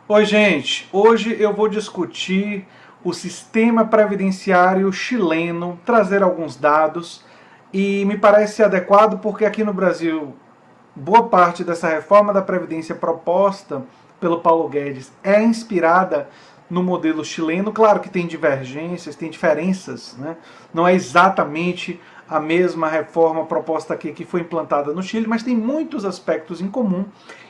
Oi, gente. Hoje eu vou discutir o sistema previdenciário chileno, trazer alguns dados e me parece adequado porque aqui no Brasil boa parte dessa reforma da Previdência proposta pelo Paulo Guedes é inspirada no modelo chileno. Claro que tem divergências, tem diferenças, né? Não é exatamente a mesma reforma proposta aqui que foi implantada no Chile, mas tem muitos aspectos em comum.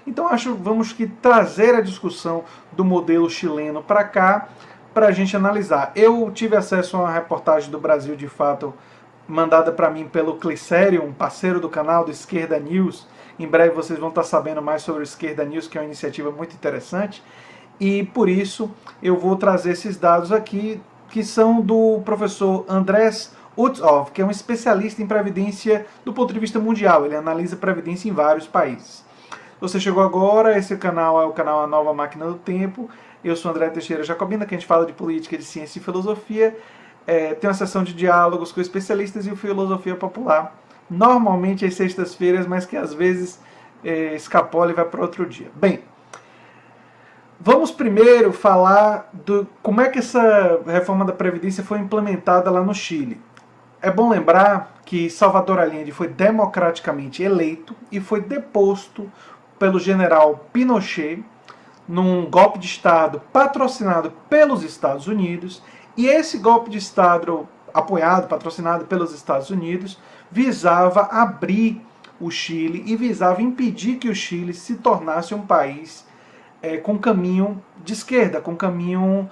Então vamos que trazer a discussão do modelo chileno para cá para a gente analisar. Eu tive acesso a uma reportagem do Brasil de Fato mandada para mim pelo Clicério, um parceiro do canal do Esquerda News. Em breve vocês vão estar sabendo mais sobre o Esquerda News, que é uma iniciativa muito interessante. E por isso eu vou trazer esses dados aqui, que são do professor Andrés Utzov, que é um especialista em previdência do ponto de vista mundial. Ele analisa previdência em vários países. Você chegou agora, esse canal é o canal A Nova Máquina do Tempo. Eu sou André Teixeira Jacobina, que a gente fala de política, de ciência e filosofia. Tem uma sessão de diálogos com especialistas e filosofia popular. Normalmente às sextas-feiras, mas que às vezes escapola e vai para outro dia. Bem, vamos primeiro falar do como é que essa reforma da Previdência foi implementada lá no Chile. É bom lembrar que Salvador Allende foi democraticamente eleito e foi deposto pelo general Pinochet num golpe de Estado patrocinado pelos Estados Unidos, e esse golpe de Estado apoiado, patrocinado pelos Estados Unidos, visava abrir o Chile e visava impedir que o Chile se tornasse um país com caminho de esquerda, com caminho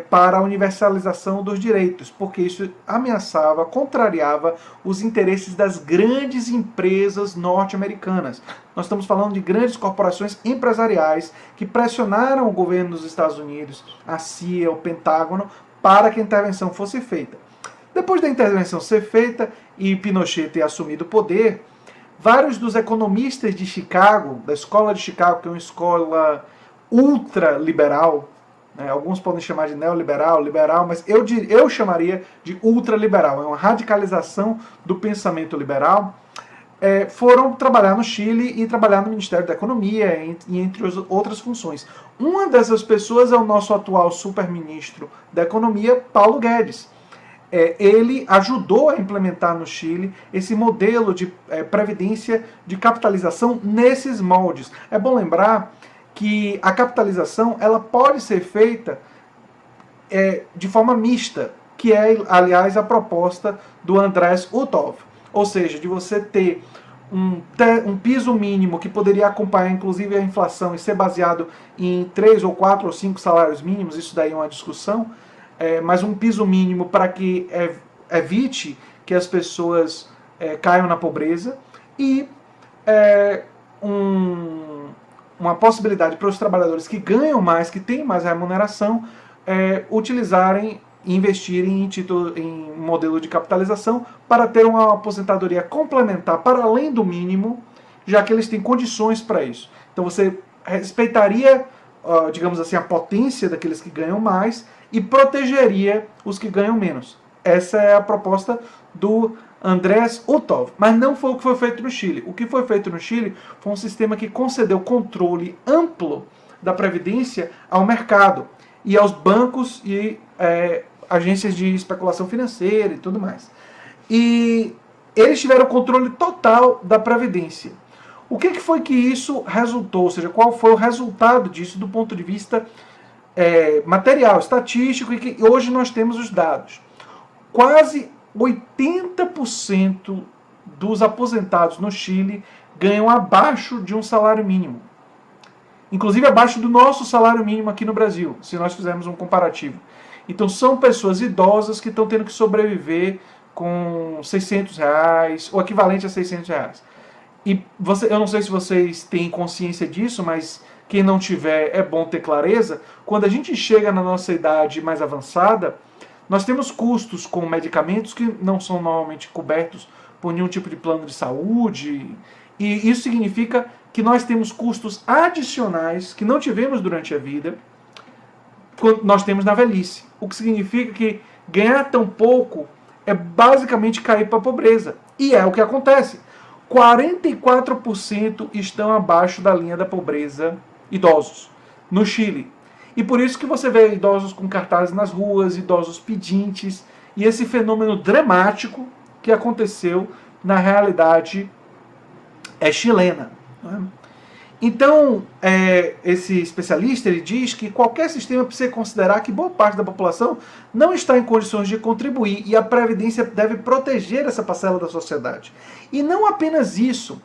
para a universalização dos direitos, porque isso ameaçava, contrariava os interesses das grandes empresas norte-americanas. Nós estamos falando de grandes corporações empresariais que pressionaram o governo dos Estados Unidos, a CIA, o Pentágono, para que a intervenção fosse feita. Depois da intervenção ser feita e Pinochet ter assumido o poder, vários dos economistas de Chicago, da escola de Chicago, que é uma escola ultraliberal, alguns podem chamar de neoliberal, liberal, mas eu chamaria de ultraliberal. É uma radicalização do pensamento liberal. Foram trabalhar no Chile e trabalhar no Ministério da Economia, e entre outras funções. Uma dessas pessoas é o nosso atual superministro da Economia, Paulo Guedes. Ele ajudou a implementar no Chile esse modelo de previdência de capitalização nesses moldes. É bom lembrar que a capitalização ela pode ser feita de forma mista, que é, aliás, a proposta do Andrés Utzov. Ou seja, de você ter um piso mínimo que poderia acompanhar, inclusive, a inflação e ser baseado em 3 ou 4 ou 5 salários mínimos, isso daí é uma discussão, mas um piso mínimo para que evite que as pessoas caiam na pobreza e uma possibilidade para os trabalhadores que ganham mais, que têm mais remuneração, utilizarem e investirem em modelo de capitalização para ter uma aposentadoria complementar para além do mínimo, já que eles têm condições para isso. Então você respeitaria, digamos assim, a potência daqueles que ganham mais e protegeria os que ganham menos. Essa é a proposta do Andrés Utzov, mas não foi o que foi feito no Chile. O que foi feito no Chile foi um sistema que concedeu controle amplo da previdência ao mercado e aos bancos e agências de especulação financeira e tudo mais. E eles tiveram controle total da previdência. O que foi que isso resultou? Ou seja, qual foi o resultado disso do ponto de vista material, estatístico, e que hoje nós temos os dados. Quase 80% dos aposentados no Chile ganham abaixo de um salário mínimo. Inclusive abaixo do nosso salário mínimo aqui no Brasil, se nós fizermos um comparativo. Então são pessoas idosas que estão tendo que sobreviver com R$600, o equivalente a R$600. E eu não sei se vocês têm consciência disso, mas quem não tiver é bom ter clareza. Quando a gente chega na nossa idade mais avançada, nós temos custos com medicamentos que não são normalmente cobertos por nenhum tipo de plano de saúde. E isso significa que nós temos custos adicionais que não tivemos durante a vida, quando nós temos na velhice. O que significa que ganhar tão pouco é basicamente cair para a pobreza. E é o que acontece. 44% estão abaixo da linha da pobreza idosos. no Chile. E por isso que você vê idosos com cartazes nas ruas, idosos pedintes, e esse fenômeno dramático que aconteceu na realidade chilena. Né? Então, esse especialista ele diz que qualquer sistema precisa considerar que boa parte da população não está em condições de contribuir e a Previdência deve proteger essa parcela da sociedade. E não apenas isso,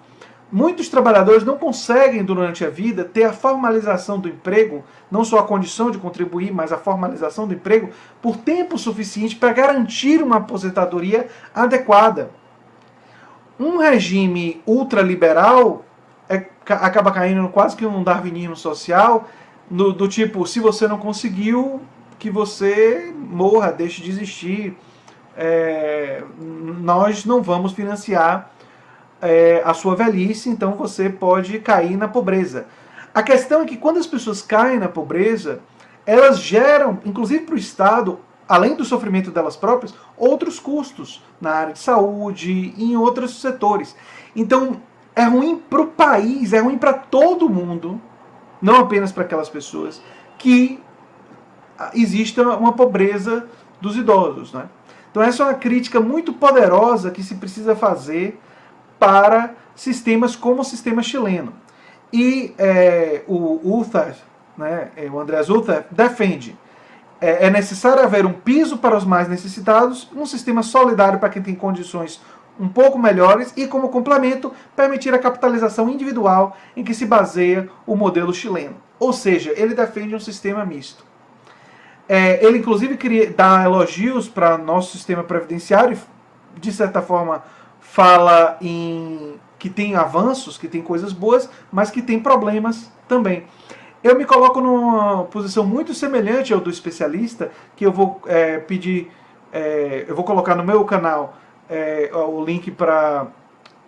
muitos trabalhadores não conseguem durante a vida ter a formalização do emprego, não só a condição de contribuir, mas a formalização do emprego, por tempo suficiente para garantir uma aposentadoria adequada. Um regime ultraliberal acaba caindo quase que um darwinismo social, do tipo, se você não conseguiu, que você morra, deixe de existir, nós não vamos financiar a sua velhice, então você pode cair na pobreza. A questão é que quando as pessoas caem na pobreza, elas geram, inclusive para o Estado, além do sofrimento delas próprias, outros custos na área de saúde e em outros setores. Então, é ruim para o país, é ruim para todo mundo, não apenas para aquelas pessoas, que exista uma pobreza dos idosos. Né? Então essa é uma crítica muito poderosa que se precisa fazer para sistemas como o sistema chileno. E o Ulthar, né, o Andrés Ulthar, defende é necessário haver um piso para os mais necessitados, um sistema solidário para quem tem condições um pouco melhores e, como complemento, permitir a capitalização individual em que se baseia o modelo chileno. Ou seja, ele defende um sistema misto. Ele, inclusive, dá elogios para nosso sistema previdenciário, de certa forma, fala que tem avanços, que tem coisas boas, mas que tem problemas também. Eu me coloco numa posição muito semelhante ao do especialista, que eu vou pedir, eu vou colocar no meu canal o link para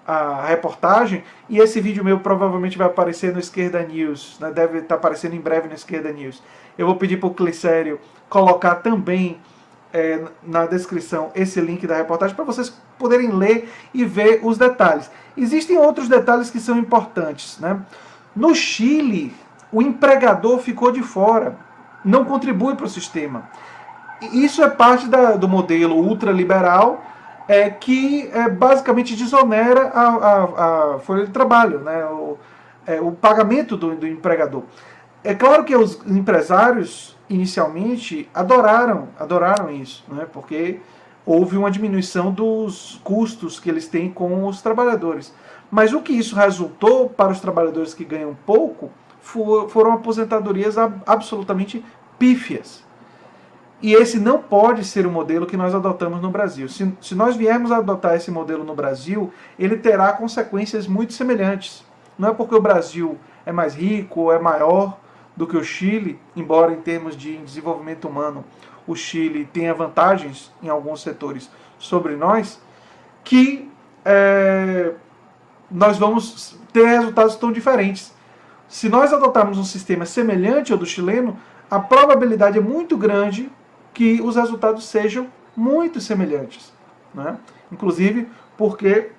a reportagem, e esse vídeo meu provavelmente vai aparecer no Esquerda News, né? Deve estar aparecendo em breve no Esquerda News. Eu vou pedir para o Clicério colocar também na descrição esse link da reportagem para vocês poderem ler e ver os detalhes. Existem outros detalhes que são importantes. Né? No Chile, o empregador ficou de fora, não contribui para o sistema. Isso é parte do modelo ultraliberal, que basicamente desonera a folha de trabalho, né? O pagamento do empregador. É claro que os empresários, inicialmente, adoraram isso, né? Porque houve uma diminuição dos custos que eles têm com os trabalhadores. Mas o que isso resultou para os trabalhadores que ganham pouco foram aposentadorias absolutamente pífias. E esse não pode ser o modelo que nós adotamos no Brasil. Se nós viermos a adotar esse modelo no Brasil, ele terá consequências muito semelhantes. Não é porque o Brasil é mais rico ou é maior do que o Chile, embora em termos de desenvolvimento humano o Chile tenha vantagens em alguns setores sobre nós, que nós vamos ter resultados tão diferentes. Se nós adotarmos um sistema semelhante ao do chileno, a probabilidade é muito grande que os resultados sejam muito semelhantes. Né? Inclusive porque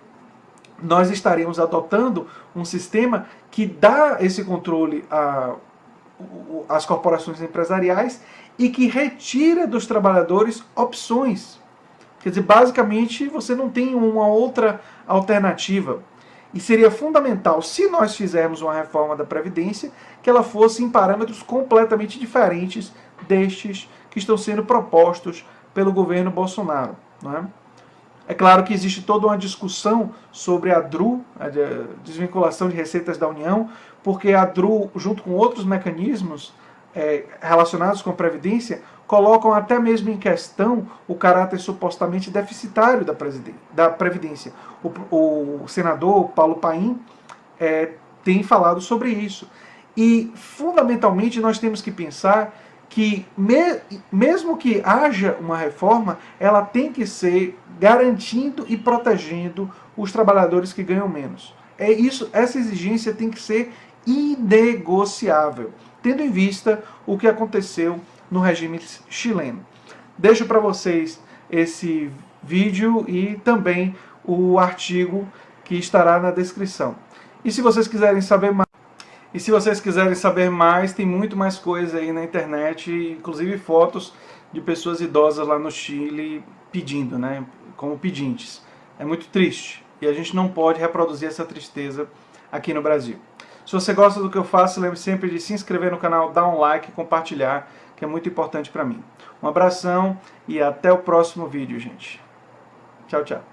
nós estaremos adotando um sistema que dá esse controle às corporações empresariais e que retira dos trabalhadores opções. Quer dizer, basicamente você não tem uma outra alternativa. E seria fundamental, se nós fizermos uma reforma da Previdência, que ela fosse em parâmetros completamente diferentes destes que estão sendo propostos pelo governo Bolsonaro. Não é? É claro que existe toda uma discussão sobre a DRU, a desvinculação de receitas da União, porque a DRU, junto com outros mecanismos relacionados com a Previdência, colocam até mesmo em questão o caráter supostamente deficitário da Previdência. O senador Paulo Paim tem falado sobre isso. E, fundamentalmente, nós temos que pensar que, mesmo que haja uma reforma, ela tem que ser garantindo e protegendo os trabalhadores que ganham menos. Essa exigência tem que ser inegociável, tendo em vista o que aconteceu no regime chileno. Deixo para vocês esse vídeo e também o artigo que estará na descrição. E se vocês quiserem saber mais, E se vocês quiserem saber mais, tem muito mais coisa aí na internet, inclusive fotos de pessoas idosas lá no Chile pedindo, né, como pedintes. É muito triste e a gente não pode reproduzir essa tristeza aqui no Brasil. Se você gosta do que eu faço, lembre sempre de se inscrever no canal, dar um like e compartilhar, que é muito importante para mim. Um abração e até o próximo vídeo, gente. Tchau, tchau.